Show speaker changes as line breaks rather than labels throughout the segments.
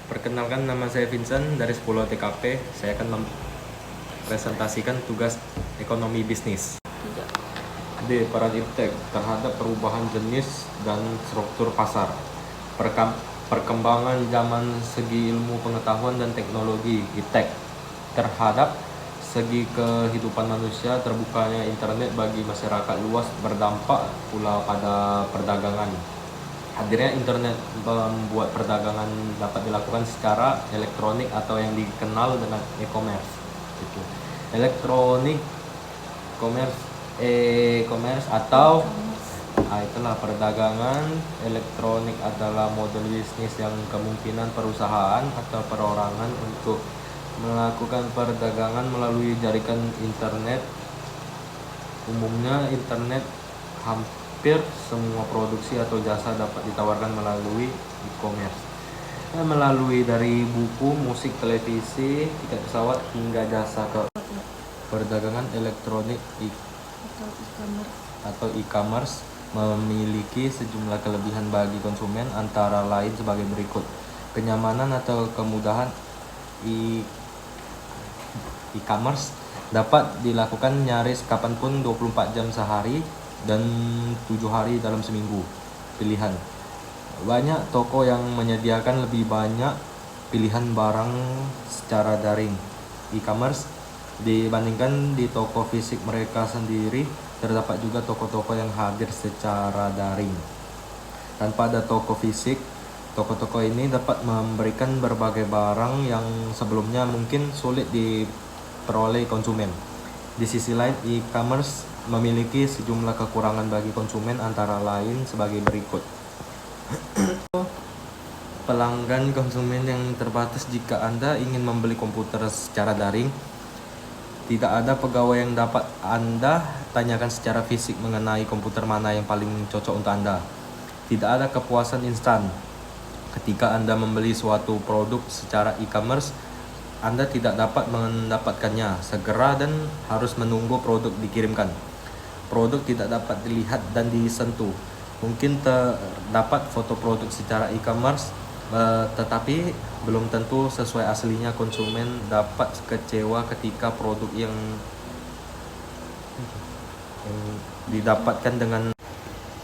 Perkenalkan, nama saya Vincent dari 10 TKP. Saya akan mempresentasikan tugas ekonomi bisnis. D. Peran iptek terhadap perubahan jenis dan struktur pasar. Perkembangan zaman segi ilmu pengetahuan dan teknologi iptek terhadap segi kehidupan manusia. Terbukanya internet bagi masyarakat luas berdampak pula pada perdagangan. Hadirnya internet membuat perdagangan dapat dilakukan secara elektronik atau yang dikenal dengan e-commerce. Gitu. Elektronik e-commerce atau itulah perdagangan elektronik adalah model bisnis yang kemungkinan perusahaan atau perorangan untuk melakukan perdagangan melalui jaringan internet. Umumnya internet hampir semua produksi atau jasa dapat ditawarkan melalui e-commerce. Melalui dari buku, musik, televisi, tiket pesawat hingga jasa ke perdagangan elektronik atau e-commerce memiliki sejumlah kelebihan bagi konsumen, antara lain sebagai berikut. Kenyamanan atau kemudahan e-commerce dapat dilakukan nyaris kapanpun 24 jam sehari dan 7 hari dalam seminggu. Pilihan. Banyak toko yang menyediakan lebih banyak pilihan barang secara daring e-commerce dibandingkan di toko fisik mereka sendiri. Terdapat juga toko-toko yang hadir secara daring. Tanpa ada toko fisik, toko-toko ini dapat memberikan berbagai barang yang sebelumnya mungkin sulit diperoleh konsumen. Di sisi lain, e-commerce memiliki sejumlah kekurangan bagi konsumen, antara lain sebagai berikut. Pelanggan konsumen yang terbatas. Jika Anda ingin membeli komputer secara daring, tidak ada pegawai yang dapat Anda tanyakan secara fisik mengenai komputer mana yang paling cocok untuk Anda. Tidak ada kepuasan instan. Ketika Anda membeli suatu produk secara e-commerce, Anda tidak dapat mendapatkannya segera dan harus menunggu produk dikirimkan. Produk tidak dapat dilihat dan disentuh. Mungkin terdapat foto produk secara e-commerce, tetapi belum tentu sesuai aslinya. Konsumen dapat kecewa ketika produk yang didapatkan dengan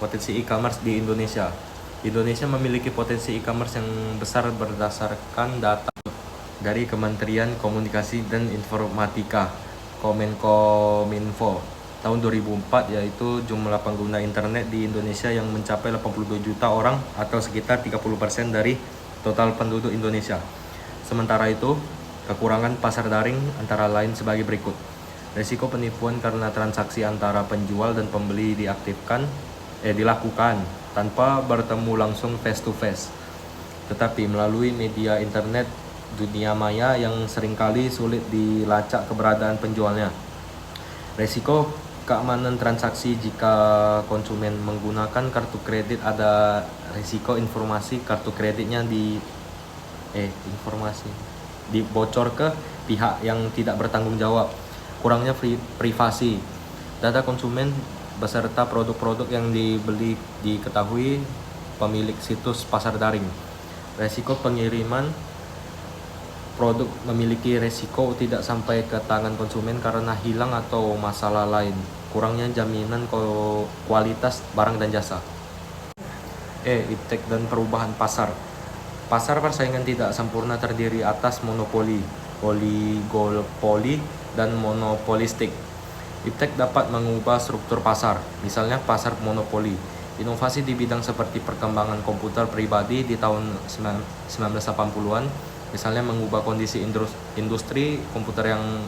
potensi e-commerce di Indonesia. Indonesia memiliki potensi e-commerce yang besar berdasarkan data dari Kementerian Komunikasi dan Informatika Kominfo tahun 2004, yaitu jumlah pengguna internet di Indonesia yang mencapai 82 juta orang atau sekitar 30% dari total penduduk Indonesia. Sementara itu, kekurangan pasar daring antara lain sebagai berikut. Risiko penipuan karena transaksi antara penjual dan pembeli dilakukan tanpa bertemu langsung face to face, tetapi melalui media internet dunia maya yang seringkali sulit dilacak keberadaan penjualnya. Risiko keamanan transaksi. Jika konsumen menggunakan kartu kredit, ada risiko informasi kartu kreditnya dibocor ke pihak yang tidak bertanggung jawab. Kurangnya privasi. Data konsumen beserta produk-produk yang dibeli diketahui pemilik situs pasar daring. Risiko pengiriman. Produk memiliki risiko tidak sampai ke tangan konsumen karena hilang atau masalah lain. Kurangnya jaminan kualitas barang dan jasa. Iptek dan perubahan pasar. Pasar persaingan tidak sempurna terdiri atas monopoli, oligopoli, dan monopolistik. Iptek dapat mengubah struktur pasar, misalnya pasar monopoli. Inovasi di bidang seperti perkembangan komputer pribadi di tahun 1980-an, misalnya mengubah kondisi industri komputer yang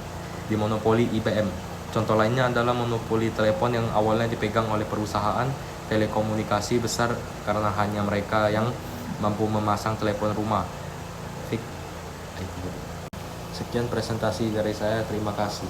dimonopoli IBM. Contoh lainnya adalah monopoli telepon yang awalnya dipegang oleh perusahaan telekomunikasi besar karena hanya mereka yang mampu memasang telepon rumah. Sekian presentasi dari saya, terima kasih.